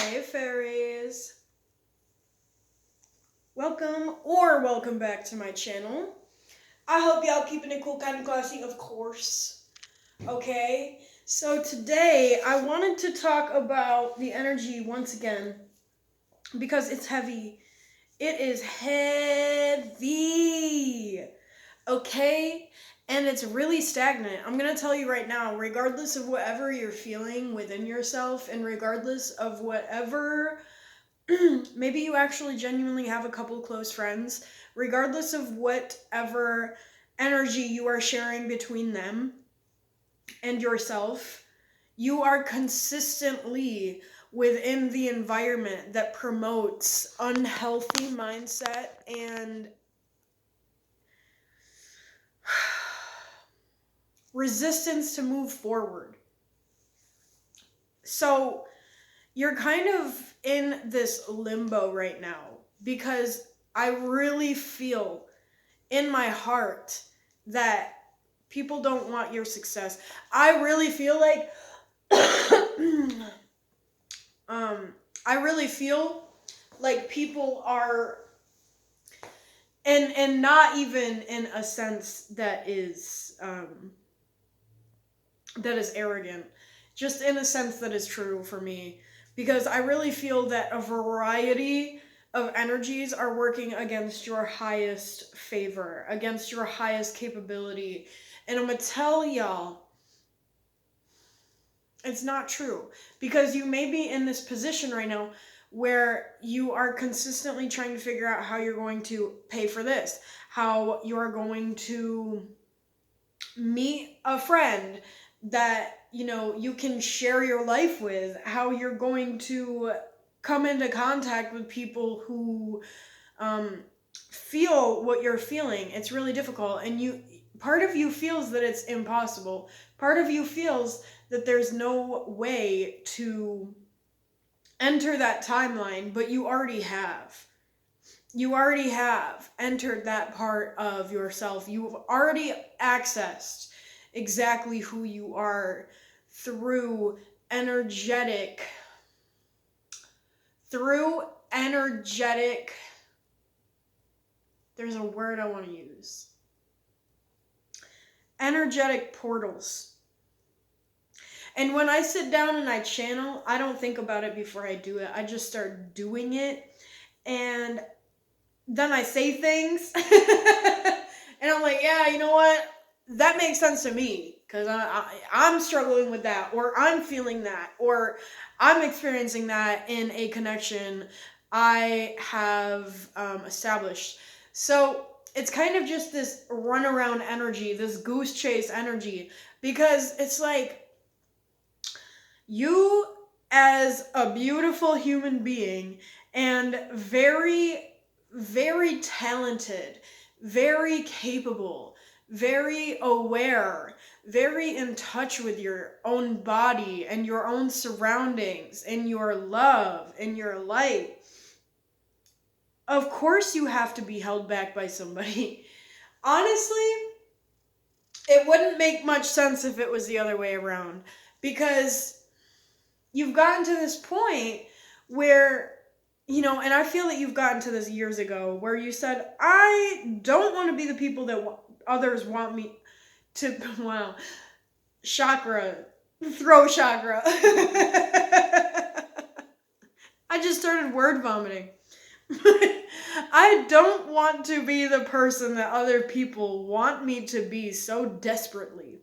Hey fairies! Welcome back to my channel. I hope y'all keeping it cool, kind of classy, of course. Okay, so today I wanted to talk about the energy once again because it's heavy. It is heavy. Okay? And it's really stagnant. I'm going to tell you right now, regardless of whatever you're feeling within yourself and regardless of whatever maybe you actually genuinely have a couple close friends, regardless of whatever energy you are sharing between them and yourself, you are consistently within the environment that promotes unhealthy mindset and resistance to move forward. So you're kind of in this limbo right now because I really feel in my heart that people don't want your success. I really feel like I really feel like people are and not even in a sense that is arrogant, just in a sense that is true for me, because I really feel that a variety of energies are working against your highest favor, against your highest capability. And I'm gonna tell y'all, it's not true, because you may be in this position right now where you are consistently trying to figure out how you're going to pay for this, how you're going to meet a friend that you can share your life with, how you're going to come into contact with people who feel what you're feeling. It's really difficult, and part of you feels that it's impossible. Part of you feels that there's no way to enter that timeline, but you already have. You already have entered that part of yourself. You've already accessed exactly who you are through energetic, there's a word I want to use. Energetic portals. And when I sit down and I channel, I don't think about it before I do it. I just start doing it. And then I say things. And I'm like, yeah, you know what? That makes sense to me. Because I'm struggling with that. Or I'm feeling that. Or I'm experiencing that in a connection I have established. So it's kind of just this runaround energy, this goose chase energy. Because it's like, you as a beautiful human being and very, very talented, very capable, very aware, very in touch with your own body and your own surroundings and your love and your light. Of course you have to be held back by somebody. Honestly, it wouldn't make much sense if it was the other way around, because you've gotten to this point where, and I feel that you've gotten to this years ago, where you said, I don't want to be the people that others want me to, wow, chakra, throat chakra. I just started word vomiting. I don't want to be the person that other people want me to be so desperately.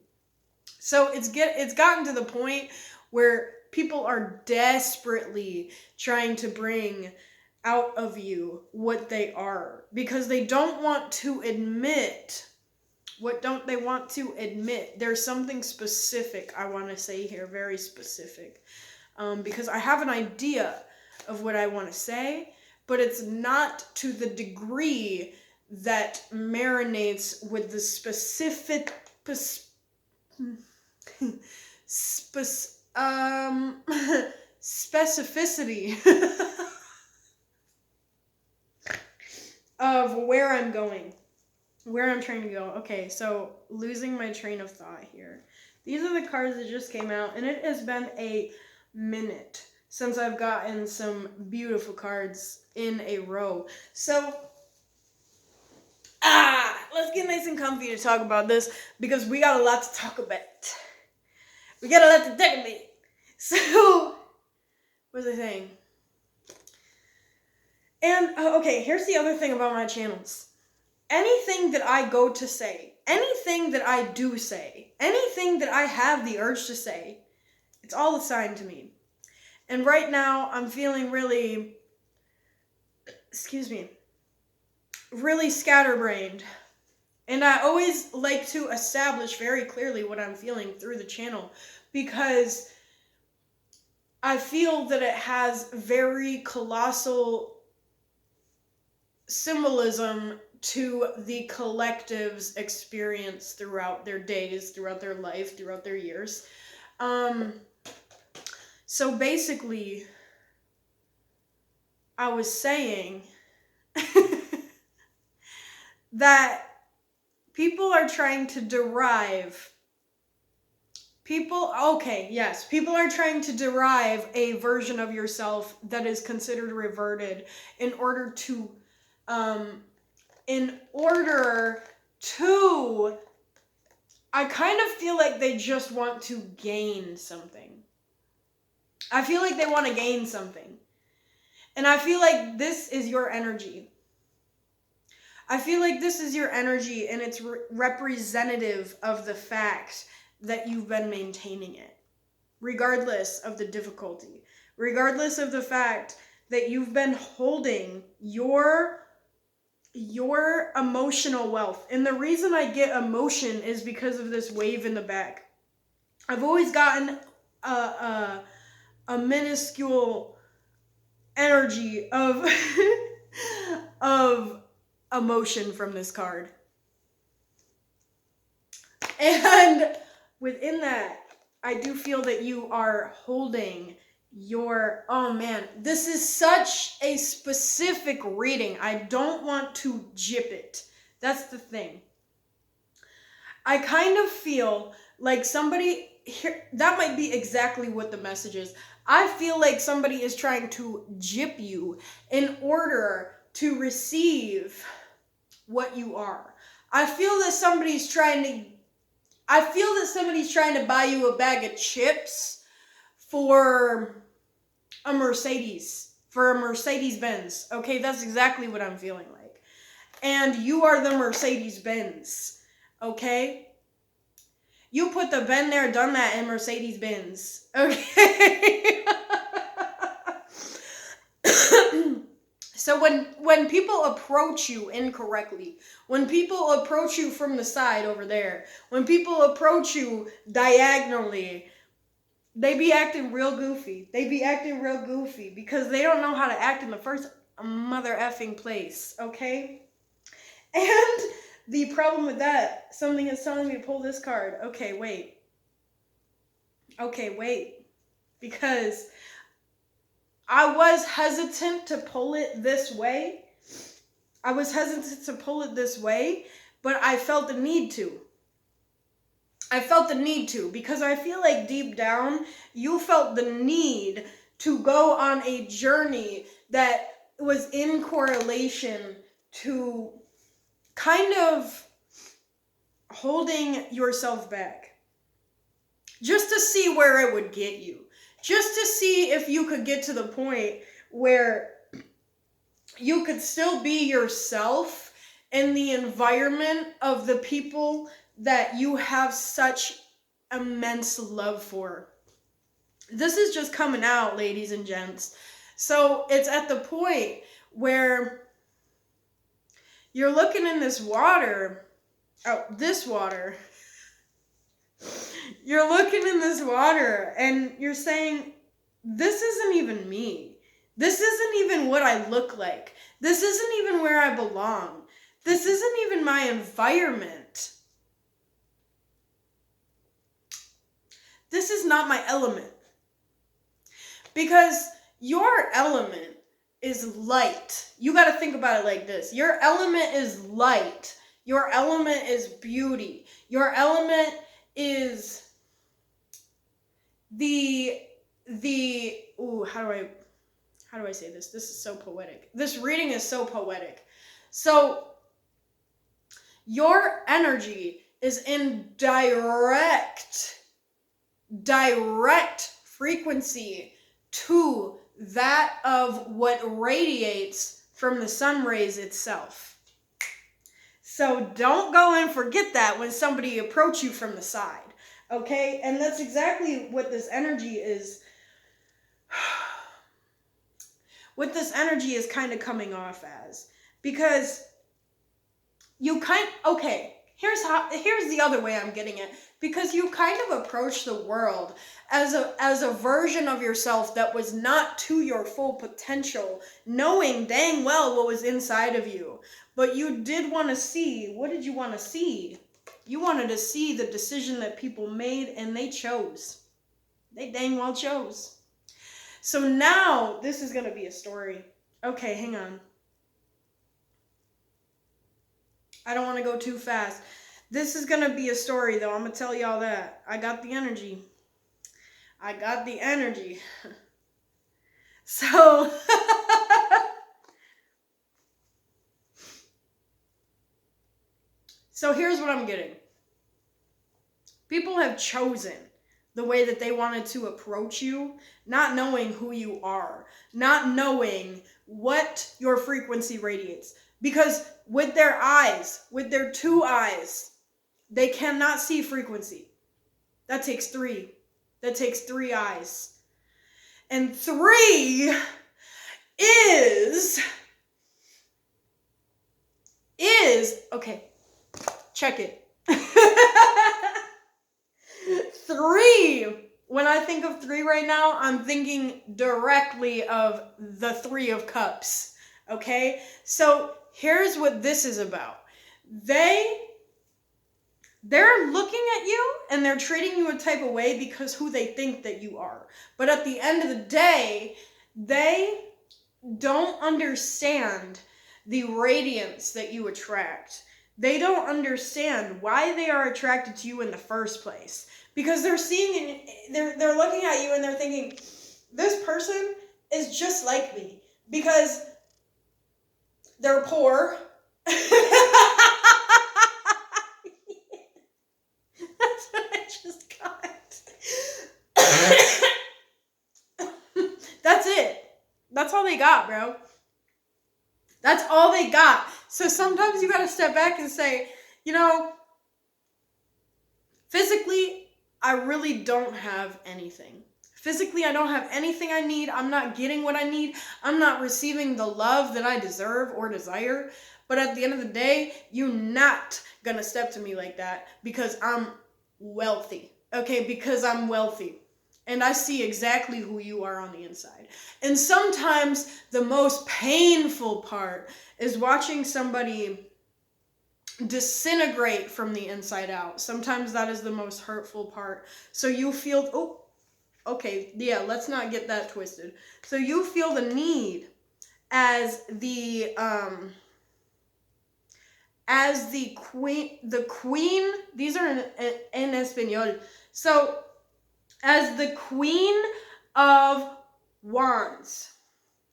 So it's gotten to the point where people are desperately trying to bring out of you what they are, because they don't want to admit. What don't they want to admit? There's something specific I want to say here, very specific, because I have an idea of what I want to say, but it's not to the degree that marinates with the specific specificity of where I'm going, where I'm trying to go. Okay, so losing my train of thought here. These are the cards that just came out, and it has been a minute since I've gotten some beautiful cards in a row. So, let's get nice and comfy to talk about this because we got a lot to talk about. We got a lot to talk about. So, what was I saying? And, okay, here's the other thing about my channels. Anything that I go to say, anything that I do say, anything that I have the urge to say, it's all assigned to me. And right now, I'm feeling really, really scatterbrained. And I always like to establish very clearly what I'm feeling through the channel because I feel that it has very colossal symbolism to the collective's experience throughout their days, throughout their life, throughout their years. So basically, I was saying that people are trying to derive, people are trying to derive a version of yourself that is considered reverted in order to, I kind of feel like they just want to gain something. I feel like they want to gain something. And I feel like this is your energy. I feel like this is your energy and it's representative of the fact that you've been maintaining it. Regardless of the difficulty. Regardless of the fact that you've been holding your emotional wealth. And the reason I get emotion is because of this wave in the back. I've always gotten a minuscule energy of of emotion from this card. And within that, I do feel that you are holding your, oh man, this is such a specific reading. I don't want to jip it. That's the thing. I kind of feel like somebody here, that might be exactly what the message is. I feel like somebody is trying to jip you in order to receive what you are. I feel that somebody's trying to buy you a bag of chips for a Mercedes Benz. Okay, that's exactly what I'm feeling like. And you are the Mercedes Benz. Okay? You put the been there, done that in Mercedes Benz. Okay? So when people approach you incorrectly, when people approach you from the side over there, when people approach you diagonally, they be acting real goofy. Because they don't know how to act in the first mother effing place, okay? And the problem with that, something is telling me to pull this card. Okay, wait. Because I was hesitant to pull it this way. But I felt the need to. Because I feel like deep down, you felt the need to go on a journey that was in correlation to kind of holding yourself back. Just to see where it would get you. Just to see if you could get to the point where you could still be yourself in the environment of the people that you have such immense love for. This is just coming out, ladies and gents. So it's at the point where you're looking in this water. You're looking in this water and you're saying, this isn't even me. This isn't even what I look like. This isn't even where I belong. This isn't even my environment. This is not my element. Because your element is light. You got to think about it like this. Your element is light. Your element is beauty. Your element is the how do I say this? This is so poetic. This reading is so poetic. So your energy is in direct frequency to that of what radiates from the sun rays itself. So don't go and forget that when somebody approach you from the side. Okay? And that's exactly what this energy is. What this energy is kind of coming off as. Because here's the other way I'm getting it. Because you kind of approach the world as a version of yourself that was not to your full potential, knowing dang well what was inside of you. But you did want to see. What did you want to see? You wanted to see the decision that people made, and they chose. They dang well chose. So now, this is going to be a story. Okay, hang on. I don't want to go too fast. This is going to be a story, though. I'm going to tell y'all that. I got the energy. So, so here's what I'm getting. People have chosen the way that they wanted to approach you, not knowing who you are, not knowing what your frequency radiates. Because with their eyes, with their two eyes, they cannot see frequency. That takes three. That takes three eyes. And three is, okay, check it. Three, when I think of three right now, I'm thinking directly of the Three of Cups, okay? So here's what this is about. They're looking at you and they're treating you a type of way because who they think that you are. But at the end of the day, they don't understand the radiance that you attract. They don't understand why they are attracted to you in the first place. Because they're they're looking at you and they're thinking, this person is just like me. Because they're poor. That's what I just got. That's it. That's all they got, bro. That's all they got. So sometimes you gotta step back and say, physically, I really don't have anything. Physically, I don't have anything I need. I'm not getting what I need. I'm not receiving the love that I deserve or desire. But at the end of the day, you're not gonna step to me like that because I'm wealthy. Okay, because I'm wealthy. And I see exactly who you are on the inside. And sometimes the most painful part is watching somebody disintegrate from the inside out. Sometimes that is the most hurtful part. So you feel, let's not get that twisted. So you feel the need as the queen, these are in Espanol. So as the Queen of Wands,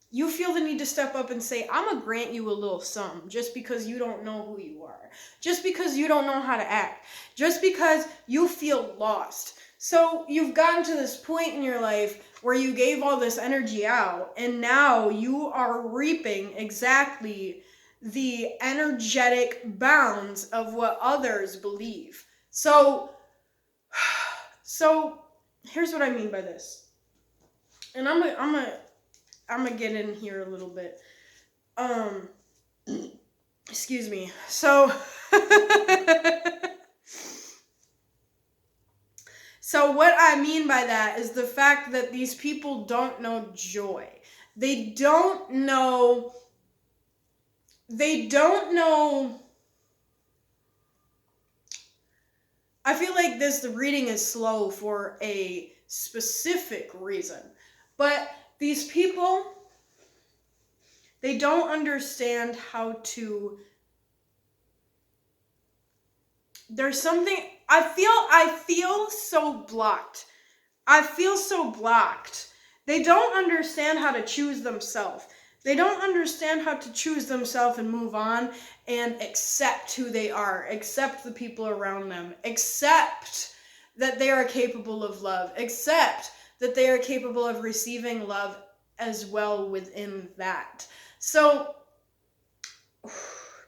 you feel the need to step up and say, I'm going to grant you a little something just because you don't know who you are. Just because you don't know how to act. Just because you feel lost. So you've gotten to this point in your life where you gave all this energy out and now you are reaping exactly the energetic bounds of what others believe. So here's what I mean by this. And I'm gonna get in here a little bit. Excuse me. So so what I mean by that is the fact that these people don't know joy. They don't know I feel like the reading is slow for a specific reason. But these people, they don't understand how to, there's something, I feel so blocked. I feel so blocked. They don't understand how to choose themselves. They don't understand how to choose themselves and move on and accept who they are, accept the people around them, accept that they are capable of love, accept that they are capable of receiving love as well within that. So,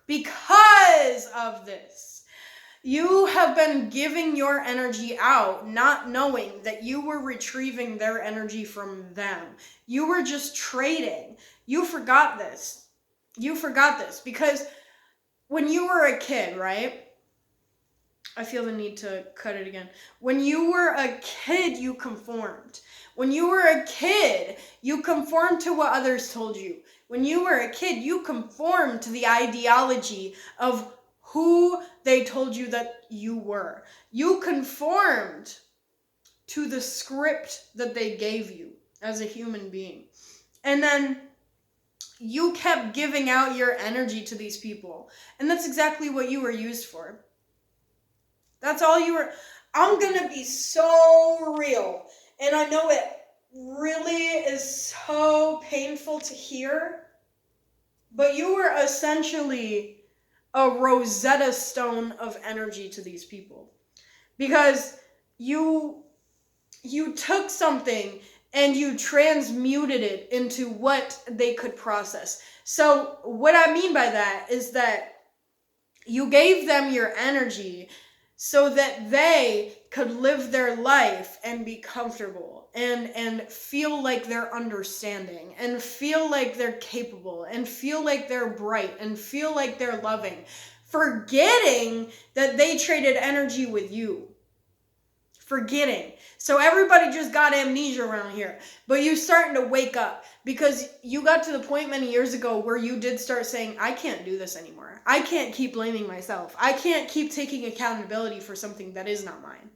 because of this, you have been giving your energy out, not knowing that you were retrieving their energy from them. You were just trading. You forgot this. You forgot this because when you were a kid, right? I feel the need to cut it again. When you were a kid, you conformed. When you were a kid, you conformed to what others told you. When you were a kid, you conformed to the ideology of who they told you that you were. You conformed to the script that they gave you as a human being. And then you kept giving out your energy to these people. And that's exactly what you were used for. That's all you were. I'm going to be so real. And I know it really is so painful to hear. But you were essentially a Rosetta Stone of energy to these people. Because you took something and you transmuted it into what they could process. So what I mean by that is that you gave them your energy so that they could live their life and be comfortable and feel like they're understanding and feel like they're capable and feel like they're bright and feel like they're loving, forgetting that they traded energy with you. Forgetting. So everybody just got amnesia around here. But you starting to wake up because you got to the point many years ago where you did start saying, I can't do this anymore. I can't keep blaming myself. I can't keep taking accountability for something that is not mine.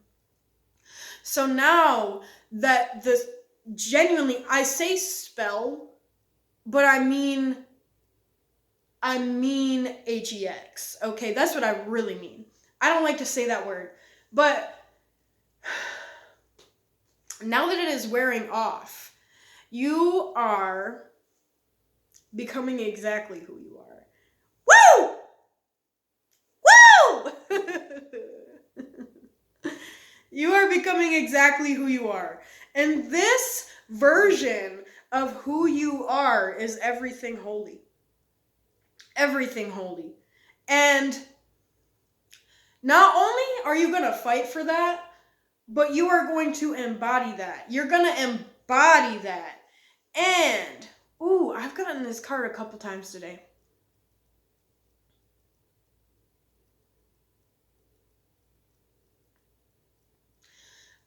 So now that this genuinely, I say spell, but I mean HEX. Okay, that's what I really mean. I don't like to say that word. But now that it is wearing off, you are becoming exactly who you are. Woo! Woo! You are becoming exactly who you are. And this version of who you are is everything holy. Everything holy. And not only are you going to fight for that, but you are going to embody that. You're going to embody that. And, ooh, I've gotten this card a couple times today.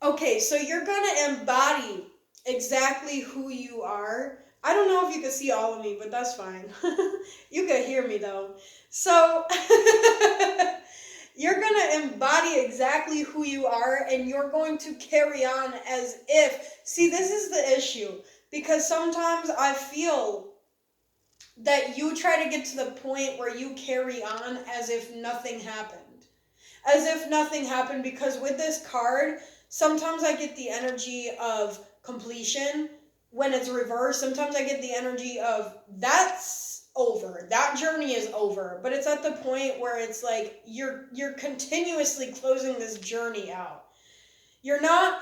Okay, so you're going to embody exactly who you are. I don't know if you can see all of me, but that's fine. You can hear me though. So you're going to embody exactly who you are and you're going to carry on as if. See, this is the issue because sometimes I feel that you try to get to the point where you carry on as if nothing happened. As if nothing happened because with this card, sometimes I get the energy of completion when it's reversed. Sometimes I get the energy of that's over. That journey is over. But it's at the point where it's like you're continuously closing this journey out. You're not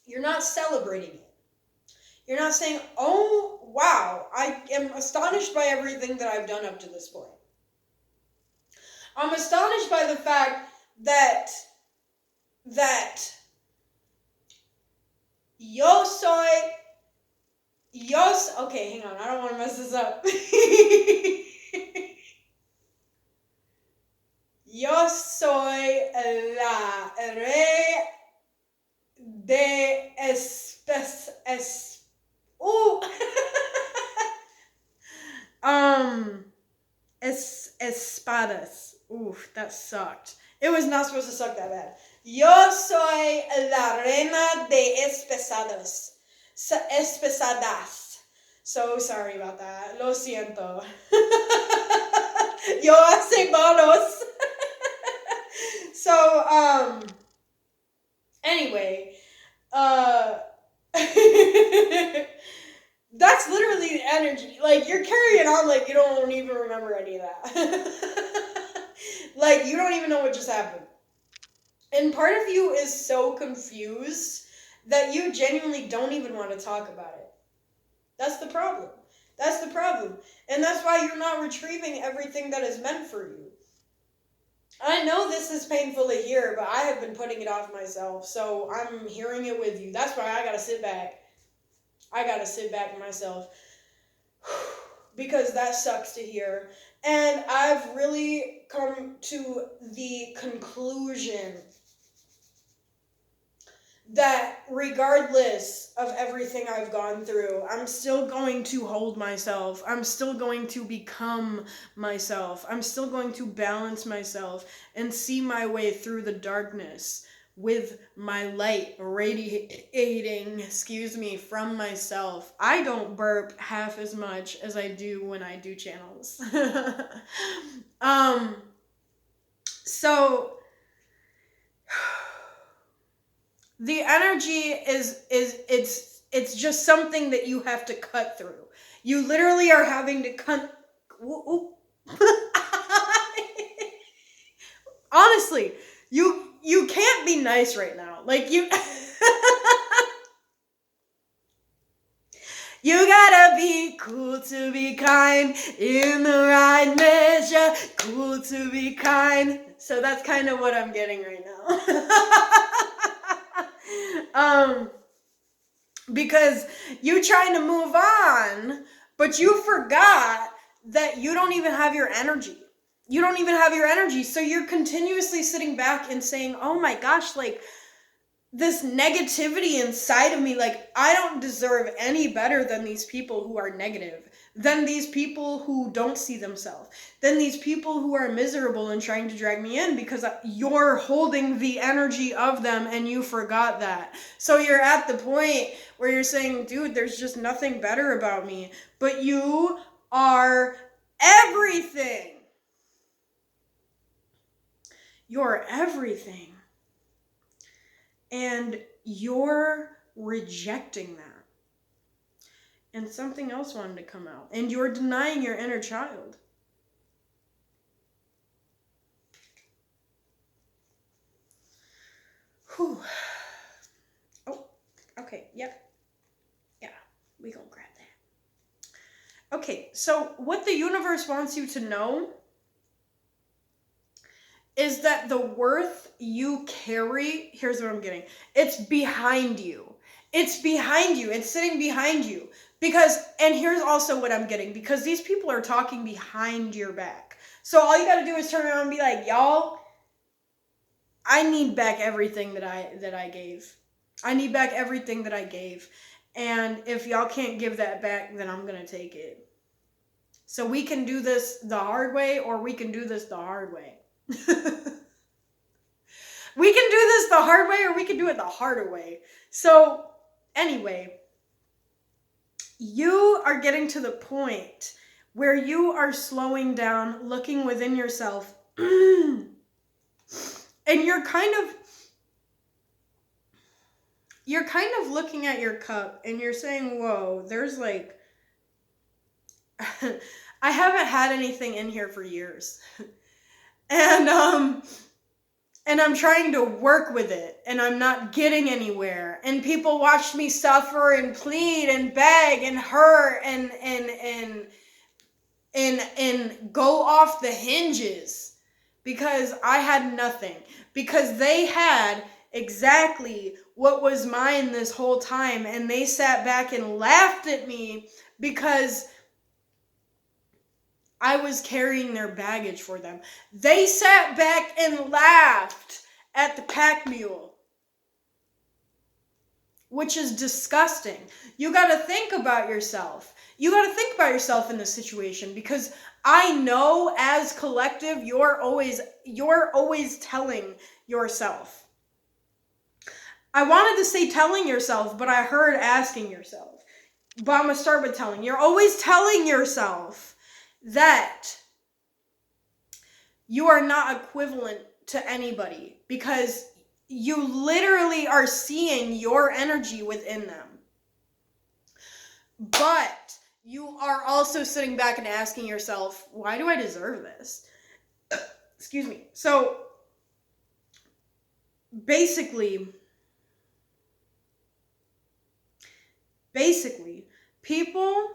you're not celebrating it. You're not saying, "Oh, wow, I am astonished by everything that I've done up to this point." I'm astonished by the fact that okay, hang on, I don't want to mess this up. Yo soy la rey de espadas. Oof, that sucked. It was not supposed to suck that bad. Yo soy la reina de espesados. Espesadas. So sorry about that. Lo siento. Yo hace bolos. So, Anyway, that's literally the energy. Like, you're carrying on like you don't even remember any of that. Like, you don't even know what just happened. And part of you is so confused that you genuinely don't even want to talk about it. That's the problem. That's the problem. And that's why you're not retrieving everything that is meant for you. I know this is painful to hear, but I have been putting it off myself, so I'm hearing it with you. That's why I gotta sit back. I gotta sit back myself. Because that sucks to hear. And I've really come to the conclusion that regardless of everything I've gone through, I'm still going to hold myself. I'm still going to become myself. I'm still going to balance myself and see my way through the darkness with my light radiating, from myself. I don't burp half as much as I do when I do channels. So the energy is it's just something that you have to cut through. You literally are having to cut. Honestly, you can't be nice right now. Like, you you gotta be cool to be kind, in the right measure, cool to be kind. So that's kind of what I'm getting right now. Because you trying to move on, but you forgot that you don't even have your energy. You don't even have your energy. So you're continuously sitting back and saying, oh my gosh, like, this negativity inside of me, like, I don't deserve any better than these people who are negative, than these people who don't see themselves, than these people who are miserable and trying to drag me in, because you're holding the energy of them and you forgot that. So you're at the point where you're saying, dude, there's just nothing better about me, but you are everything. You're everything. And you're rejecting that. And something else wanted to come out. And you're denying your inner child. Whew. Oh, okay, yep. Yeah, we gonna grab that. Okay, so what the universe wants you to know is that the worth you carry, here's what I'm getting. It's behind you. It's behind you. It's sitting behind you. Because, and here's also what I'm getting, because these people are talking behind your back. So all you gotta do is turn around and be like, y'all, I need back everything that I gave. I need back everything that I gave. And if y'all can't give that back, then I'm gonna take it. So we can do this the hard way, or we can do this the hard way. We can do this the hard way, or we can do it the harder way. So anyway, you are getting to the point where you are slowing down, looking within yourself, and you're kind of looking at your cup and you're saying, whoa, there's like, I haven't had anything in here for years. And I'm trying to work with it, and I'm not getting anywhere. And people watch me suffer and plead and beg and hurt and go off the hinges because I had nothing. Because they had exactly what was mine this whole time, and they sat back and laughed at me because I was carrying their baggage for them. They sat back and laughed at the pack mule, which is disgusting. You got to think about yourself. You got to think about yourself in this situation, because I know as collective, you're always telling yourself. I wanted to say telling yourself, but I heard asking yourself. But I'm going to start with telling. You're always telling yourself that you are not equivalent to anybody, because you literally are seeing your energy within them. But you are also sitting back and asking yourself, why do I deserve this? Excuse me. So basically, people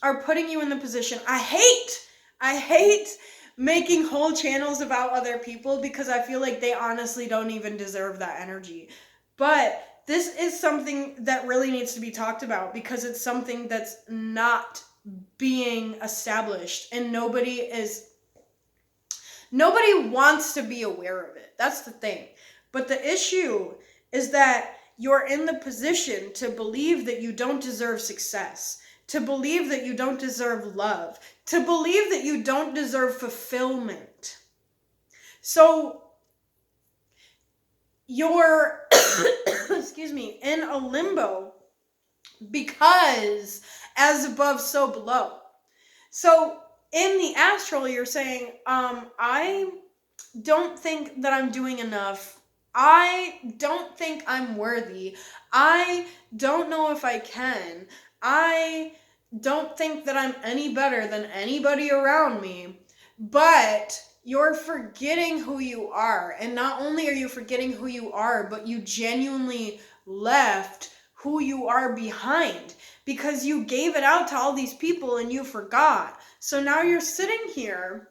are putting you in the position. I hate making whole channels about other people because I feel like they honestly don't even deserve that energy. But this is something that really needs to be talked about because it's something that's not being established and nobody wants to be aware of it. That's the thing. But the issue is that you're in the position to believe that you don't deserve success, to believe that you don't deserve love, to believe that you don't deserve fulfillment. So you're, excuse me, in a limbo because as above, so below. So in the astral, you're saying, I don't think that I'm doing enough. I don't think I'm worthy. I don't know if I can. I don't think that I'm any better than anybody around me. But you're forgetting who you are. And not only are you forgetting who you are, but you genuinely left who you are behind because you gave it out to all these people and you forgot. So now you're sitting here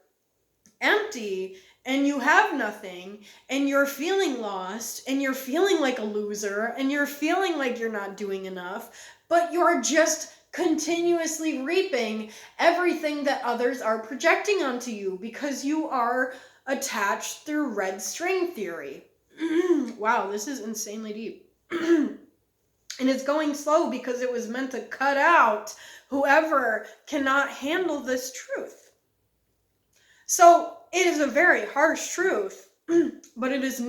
empty and you have nothing and you're feeling lost and you're feeling like a loser and you're feeling like you're not doing enough, but you're just continuously reaping everything that others are projecting onto you because you are attached through red string theory. Wow, this is insanely deep. And it's going slow because it was meant to cut out whoever cannot handle this truth. So it is a very harsh truth, but it is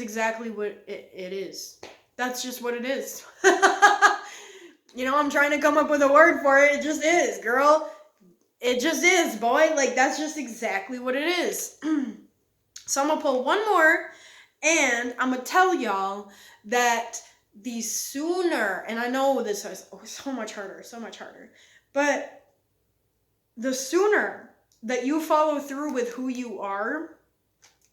exactly what it is. That's just what it is. I'm trying to come up with a word for it. It just is, girl. It just is, boy. Like, that's just exactly what it is. So I'm going to pull one more, and I'm going to tell y'all that the sooner, and I know this is so much harder, but the sooner that you follow through with who you are,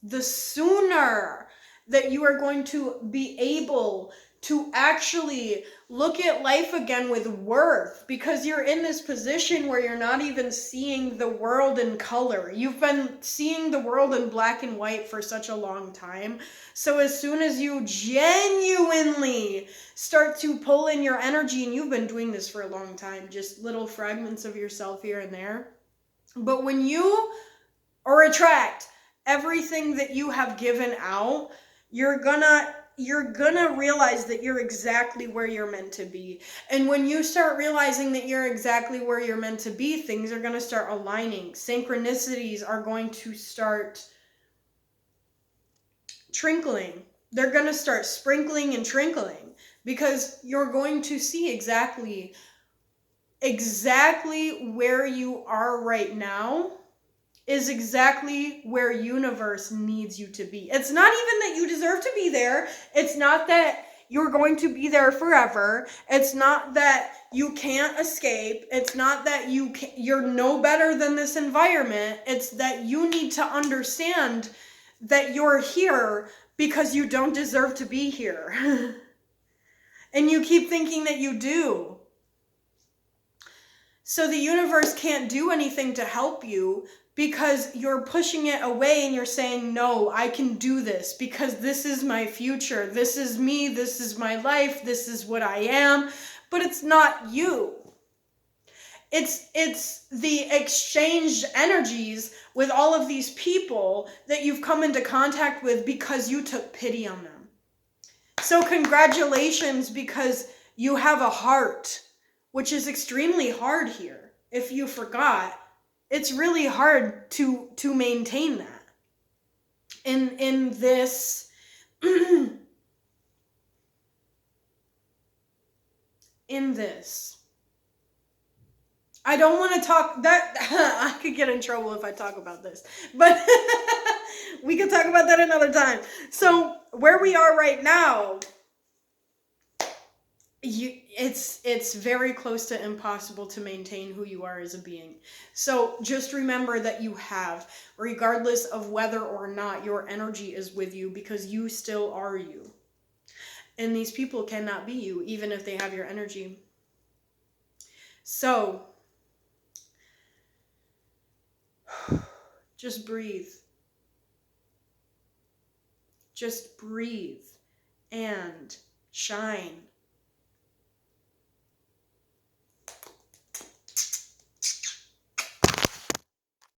the sooner that you are going to be able to actually look at life again with worth, because you're in this position where you're not even seeing the world in color. You've been seeing the world in black and white for such a long time. So as soon as you genuinely start to pull in your energy, and you've been doing this for a long time, just little fragments of yourself here and there. But when you attract everything that you have given out, you're gonna realize that you're exactly where you're meant to be. And when you start realizing that you're exactly where you're meant to be, things are gonna start aligning. Synchronicities are going to start trickling. They're gonna start sprinkling and trickling because you're going to see exactly where you are right now is exactly where universe needs you to be. It's not even that you deserve to be there. It's not that you're going to be there forever. It's not that you can't escape. It's not that you're no better than this environment. It's that you need to understand that you're here because you don't deserve to be here. And you keep thinking that you do. So the universe can't do anything to help you because you're pushing it away and you're saying, no, I can do this because this is my future. This is me. This is my life. This is what I am. But it's not you. It's the exchanged energies with all of these people that you've come into contact with because you took pity on them. So congratulations, because you have a heart, which is extremely hard here. If you forgot, it's really hard to maintain that in this in this. I don't want to talk that I could get in trouble if I talk about this, but we could talk about that another time. So where we are right now, it's very close to impossible to maintain who you are as a being. So just remember that you have, regardless of whether or not your energy is with you, because you still are you. And these people cannot be you, even if they have your energy. So just breathe. Just breathe and shine.